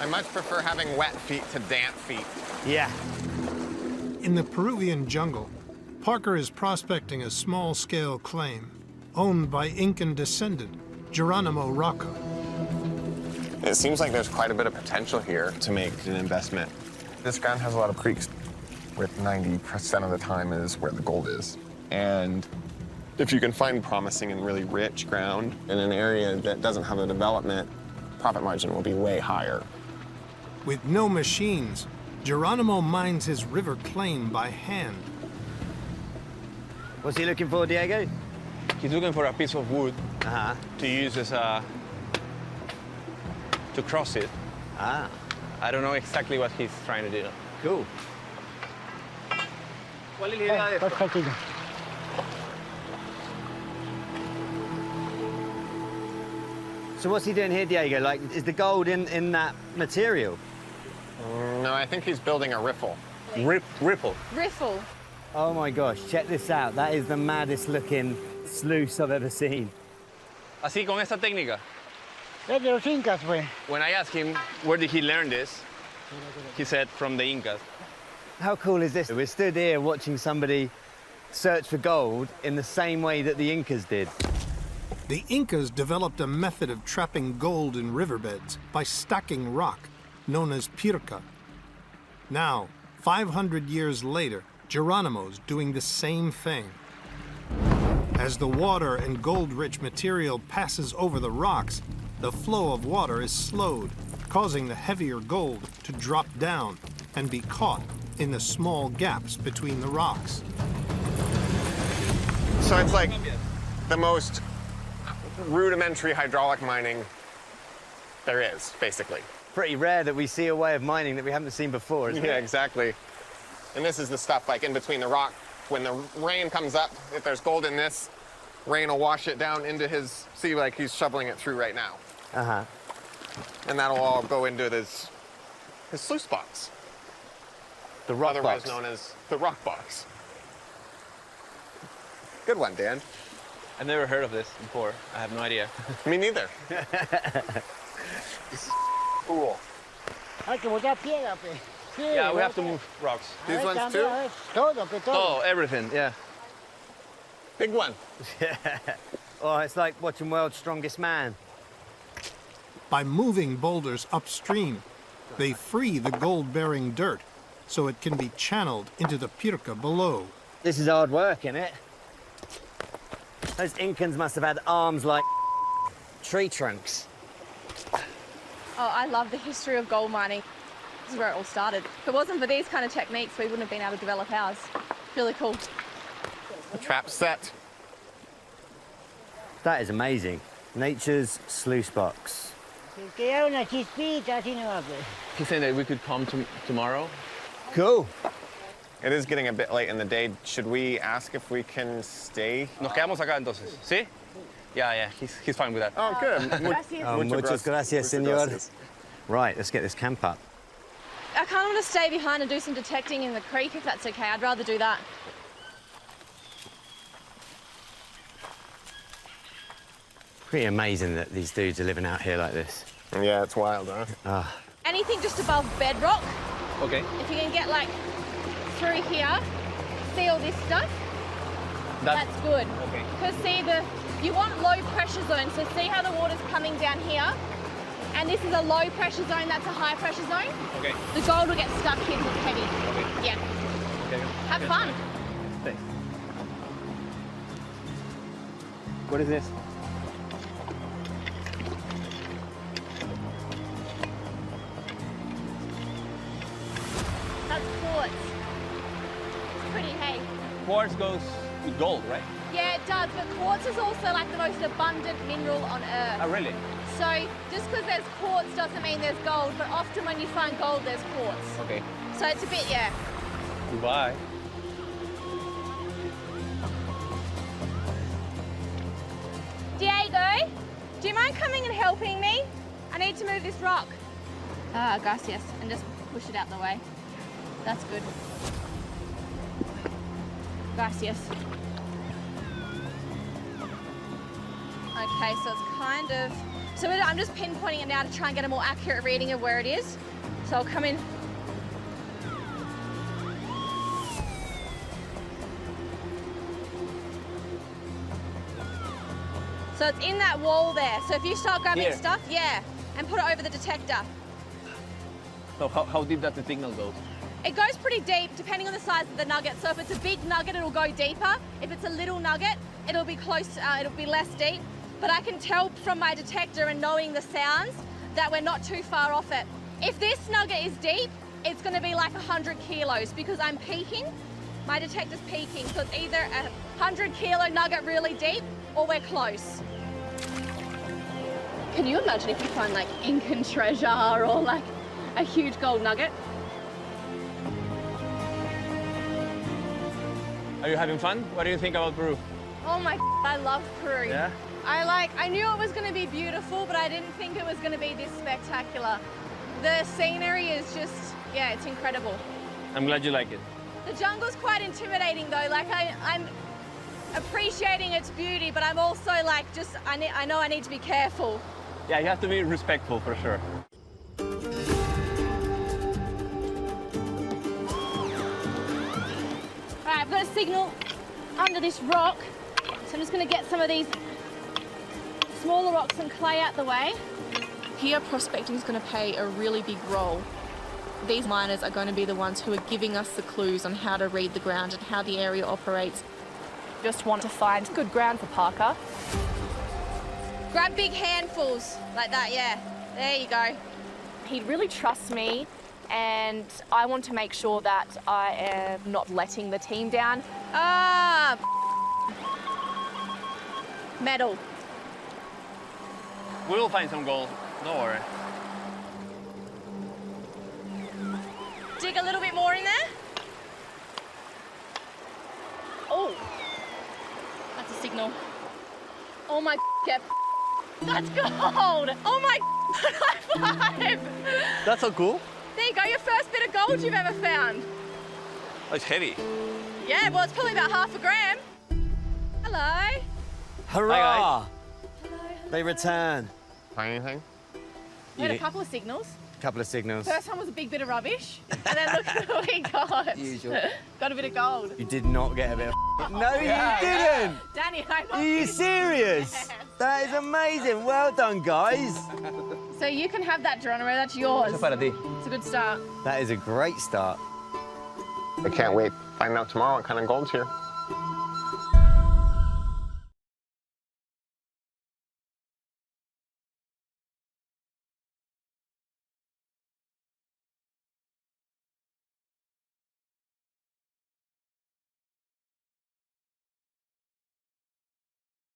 I much prefer having wet feet to damp feet. Yeah. In the Peruvian jungle, Parker is prospecting a small-scale claim owned by Incan descendant Geronimo Rocca. It seems like there's quite a bit of potential here to make an investment. This ground has a lot of creeks, where 90% of the time is where the gold is. And if you can find promising and really rich ground in an area that doesn't have the development, profit margin will be way higher. With no machines, Geronimo mines his river claim by hand. What's he looking for, Diego? He's looking for a piece of wood to use as a... to cross it. Ah. I don't know exactly what he's trying to do. Cool. So what's he doing here, Diego? Like, is the gold in that material? No, I think he's building a riffle. Ripple. Riffle. Oh my gosh, check this out. That is the maddest looking sluice I've ever seen. Así con esta técnica. Es de los incas, güey. When I asked him where did he learn this, he said from the Incas. How cool is this? We're stood here watching somebody search for gold in the same way that the Incas did. The Incas developed a method of trapping gold in riverbeds by stacking rock, known as pirca. Now, 500 years later, Geronimo's doing the same thing. As the water and gold-rich material passes over the rocks, the flow of water is slowed, causing the heavier gold to drop down and be caught in the small gaps between the rocks. So it's like the most rudimentary hydraulic mining there is, basically. Pretty rare that we see a way of mining that we haven't seen before, isn't it? Yeah, exactly. And this is the stuff like in between the rock. When the rain comes up, if there's gold in this, rain will wash it down into his, see, like he's shoveling it through right now. Uh-huh. And that'll all go into his sluice box. The rock Otherwise box. known as the rock box. Good one, Dan. I've never heard of this before. I have no idea. Me neither. Cool. Hay que botar piedra, pe. Sí, Yeah, we voy have a to poner- move rocks. A These ver, ones cambia, too? a ver. Todo, pe, todo. Oh, everything, yeah. Big one. Oh, it's like watching World's Strongest Man. By moving boulders upstream, they free the gold-bearing dirt so it can be channeled into the pirca below. This is hard work, isn't it? Those Incans must have had arms like tree trunks. Oh, I love the history of gold mining. This is where it all started. If it wasn't for these kind of techniques, we wouldn't have been able to develop ours. Really cool. A trap set. That is amazing. Nature's sluice box. Si queda una chispita, así no va, pe. He's saying that we could come tomorrow. Cool. It is getting a bit late in the day. Should we ask if we can stay? Nos quedamos acá entonces, ¿sí? Yeah, he's fine with that. Oh, good. Gracias. Muchas gracias, senor. gracias. Right, let's get this camp up. I kind of want to stay behind and do some detecting in the creek, if that's okay. I'd rather do that. Pretty amazing that these dudes are living out here like this. Yeah, it's wild, huh? Ah, Anything just above bedrock, Okay. if you can get like through here, see all this stuff, that's good. Okay. Because see, you want low pressure zone, so see how the water's coming down here? And this is a low pressure zone, that's a high pressure zone. Okay. The gold will get stuck here because it's heavy. Okay. Yeah. Okay. Have fun. Thanks. What is this? That's quartz. It's pretty, hey? Quartz goes with gold, right? Yeah, it does, but quartz is also like the most abundant mineral on Earth. Oh, really? So just because there's quartz doesn't mean there's gold, but often when you find gold, there's quartz. Okay. So it's a bit, yeah. Goodbye. Diego, do you mind coming and helping me? I need to move this rock. Ah, gracias. And just push it out the way. That's good. Gracias. Okay, so it's kind of So I'm just pinpointing it now to try and get a more accurate reading of where it is. So I'll come in. So it's in that wall there. So if you start grabbing Here. stuff, yeah, and put it over the detector. So how deep does the signal go? It goes pretty deep depending on the size of the nugget. So if it's a big nugget, it'll go deeper. If it's a little nugget, it'll be close, it'll be less deep. But I can tell from my detector and knowing the sounds that we're not too far off it. If this nugget is deep, it's gonna be like 100 kilos because I'm peaking. My detector's peaking, so it's either a 100 kilo nugget really deep or we're close. Can you imagine if you find like Incan treasure or like a huge gold nugget? Are you having fun? What do you think about Peru? Oh my, I love Peru. Yeah? I knew it was going to be beautiful, but I didn't think it was going to be this spectacular. The scenery is just, yeah, it's incredible. I'm glad you like it. The jungle's quite intimidating though. Like I'm appreciating its beauty, but I'm also like, I know I need to be careful. Yeah, you have to be respectful for sure. All right, I've got a signal under this rock. So I'm just going to get some of these smaller rocks and clay out the way. Here, prospecting is going to play a really big role. These miners are going to be the ones who are giving us the clues on how to read the ground and how the area operates. Just want to find good ground for Parker. Grab big handfuls like that, yeah. There you go. He really trusts me, and I want to make sure that I am not letting the team down. Ah, metal. We will find some gold, don't worry. Dig a little bit more in there. Oh, that's a signal. Oh my, yeah, that's gold. Oh my, high five. That's so cool. There you go, your first bit of gold you've ever found. Oh, it's heavy. Yeah, well, it's probably about 1/2 gram. Hello. Hurrah! Hello. They return. Find anything? We had a couple of signals. Couple of signals. First one was a big bit of rubbish, and then look at what we got. Usual. Got a bit of gold. You did not get a bit of No, you didn't! Danny, I'm Are you serious? Yes. That is amazing. Well done, guys. So you can have that, Geronimo. That's yours. Eso para ti. It's a good start. That is a great start. I can't wait to find out tomorrow what kind of gold's here.